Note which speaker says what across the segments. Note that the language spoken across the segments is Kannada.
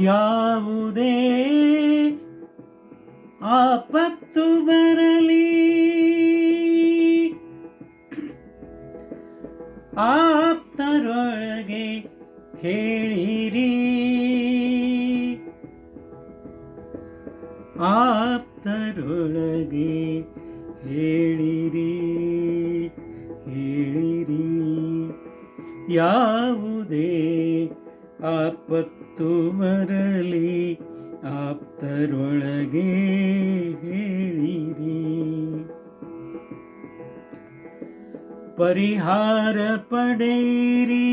Speaker 1: ಯಾವುದೇ ಆಪತ್ತು ಬರಲಿ ಆಪ್ತರೊಳಗೆ ಹೇಳಿರಿ, ಆಪ್ತರೊಳಗೆ ಹೇಳಿರಿ ಹೇಳಿರಿ. ಯಾವುದೇ ಆಪತ್ತು ಬರಲಿ ಆಪ್ತರೊಳಗೆ ಹೇಳಿರಿ. ಪರಿಹಾರ ಪಡೆಯಿರಿ,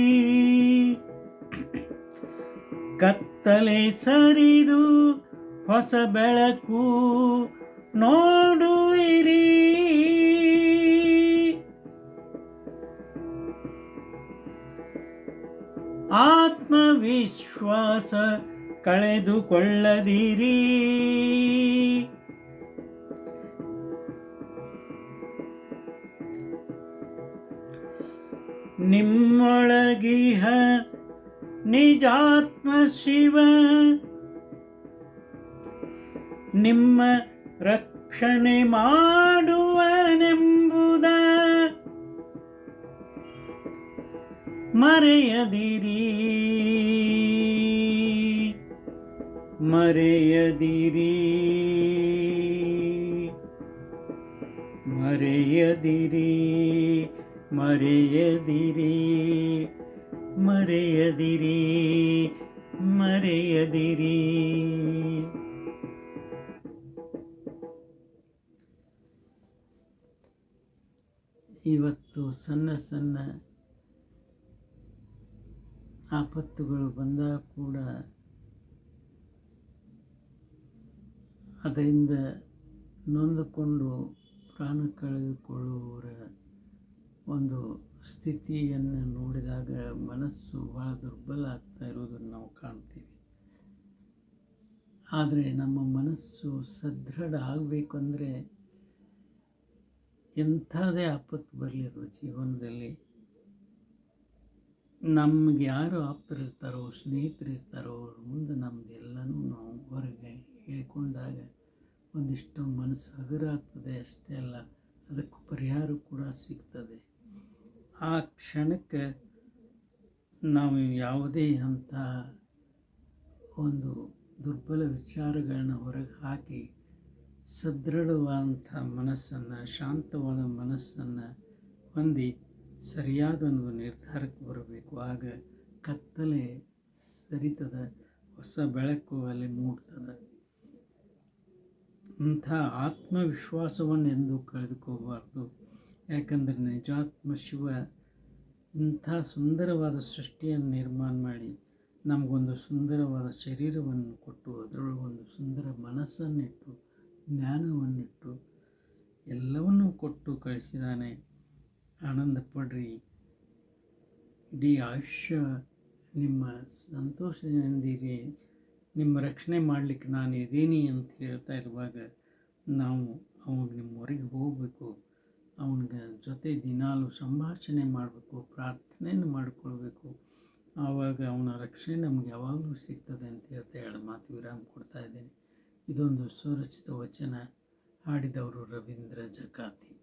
Speaker 1: ಕತ್ತಲೆ ಸರಿದು ಹೊಸ ಬೆಳಕು ನೋಡುವಿರಿ. ಆತ್ಮವಿಶ್ವಾಸ ಕಳೆದುಕೊಳ್ಳದಿರಿ, ನಿಮ್ಮೊಳಗಿಹ ನಿಜಾತ್ಮ ಶಿವ ನಿಮ್ಮ ರಕ್ಷಣೆ ಮಾಡುವನೆಂಬುದ ಮರೆಯದಿರಿ, ಮರೆಯದಿರಿ, ಮರೆಯದಿರಿ, ಮರೆಯದಿರಿ, ಮರೆಯದಿರಿ, ಮರೆಯದಿರಿ. ಇವತ್ತು ಸಣ್ಣ ಸಣ್ಣ ಆಪತ್ತುಗಳು ಬಂದಾಗ ಕೂಡ ಅದರಿಂದ ನೊಂದುಕೊಂಡು ಪ್ರಾಣ ಕಳೆದುಕೊಳ್ಳುವವರ ಒಂದು ಸ್ಥಿತಿಯನ್ನು ನೋಡಿದಾಗ ಮನಸ್ಸು ಭಾಳ ದುರ್ಬಲ ಆಗ್ತಾ ಇರೋದನ್ನು ನಾವು ಕಾಣ್ತೀವಿ. ಆದರೆ ನಮ್ಮ ಮನಸ್ಸು ಸದೃಢ ಆಗಬೇಕಂದ್ರೆ ಎಂಥದೇ ಆಪತ್ತು ಬರಲಿ ಅದು ಜೀವನದಲ್ಲಿ ನಮಗೆ ಯಾರು ಆಪ್ತರಿರ್ತಾರೋ ಸ್ನೇಹಿತರಿರ್ತಾರೋ ಅವ್ರ ಮುಂದೆ ನಮ್ಮದು ಎಲ್ಲನೂ ನಾವು ಹೊರಗೆ ಹೇಳಿಕೊಂಡಾಗ ಒಂದಿಷ್ಟು ಮನಸ್ಸು ಹಗುರ ಆಗ್ತದೆ. ಅಷ್ಟೇ ಅಲ್ಲ, ಅದಕ್ಕೂ ಪರಿಹಾರ ಕೂಡ ಸಿಗ್ತದೆ. ಆ ಕ್ಷಣಕ್ಕೆ ನಾವು ಯಾವುದೇ ಅಂಥ ಒಂದು ದುರ್ಬಲ ವಿಚಾರಗಳನ್ನ ಹೊರಗೆ ಹಾಕಿ ಸದೃಢವಾದಂಥ ಮನಸ್ಸನ್ನು, ಶಾಂತವಾದ ಮನಸ್ಸನ್ನು ಹೊಂದಿ ಸರಿಯಾದ ಒಂದು ನಿರ್ಧಾರಕ್ಕೆ ಬರಬೇಕು. ಆಗ ಕತ್ತಲೆ ಸರಿತದ, ಹೊಸ ಬೆಳಕು ಅಲ್ಲಿ ಮೂಡ್ತದೆ. ಇಂಥ ಆತ್ಮವಿಶ್ವಾಸವನ್ನು ಎಂದೂ ಕಳೆದುಕೋಬಾರ್ದು. ಯಾಕಂದರೆ ನಿಜಾತ್ಮ ಶಿವ ಇಂಥ ಸುಂದರವಾದ ಸೃಷ್ಟಿಯನ್ನು ನಿರ್ಮಾಣ ಮಾಡಿ ನಮಗೊಂದು ಸುಂದರವಾದ ಶರೀರವನ್ನು ಕೊಟ್ಟು ಅದರೊಳಗೊಂದು ಸುಂದರ ಮನಸ್ಸನ್ನಿಟ್ಟು ಜ್ಞಾನವನ್ನಿಟ್ಟು ಎಲ್ಲವನ್ನೂ ಕೊಟ್ಟು ಕಳಿಸಿದ್ದಾನೆ. ಆನಂದ ಪಡ್ರಿ. ಇಡೀ ಆಯುಷ್ಯ ನಿಮ್ಮ ಸಂತೋಷದಿಂದಿರಿ, ನಿಮ್ಮ ರಕ್ಷಣೆ ಮಾಡಲಿಕ್ಕೆ ನಾನು ಇದ್ದೀನಿ ಅಂತ ಹೇಳ್ತಾ ಇರುವಾಗ ನಾವು ನಿಮ್ಮ ಹೊರಗೆ ಹೋಗಬೇಕು, ಅವನಿಗೆ ಜೊತೆ ದಿನಾಲು ಸಂಭಾಷಣೆ ಮಾಡಬೇಕು, ಪ್ರಾರ್ಥನೆಯನ್ನು ಮಾಡಿಕೊಳ್ಬೇಕು. ಆವಾಗ ಅವನ ರಕ್ಷಣೆ ನಮ್ಗೆ ಯಾವಾಗಲೂ ಸಿಗ್ತದೆ ಅಂತ ಹೇಳ್ತಾ ಎರಡು ಮಾತು ವಿರಾಮ ಕೊಡ್ತಾ ಇದ್ದೇನೆ. ಇದೊಂದು ಸ್ವರಚಿತ ವಚನ, ಹಾಡಿದವರು ರವೀಂದ್ರ ಜಕಾತಿ.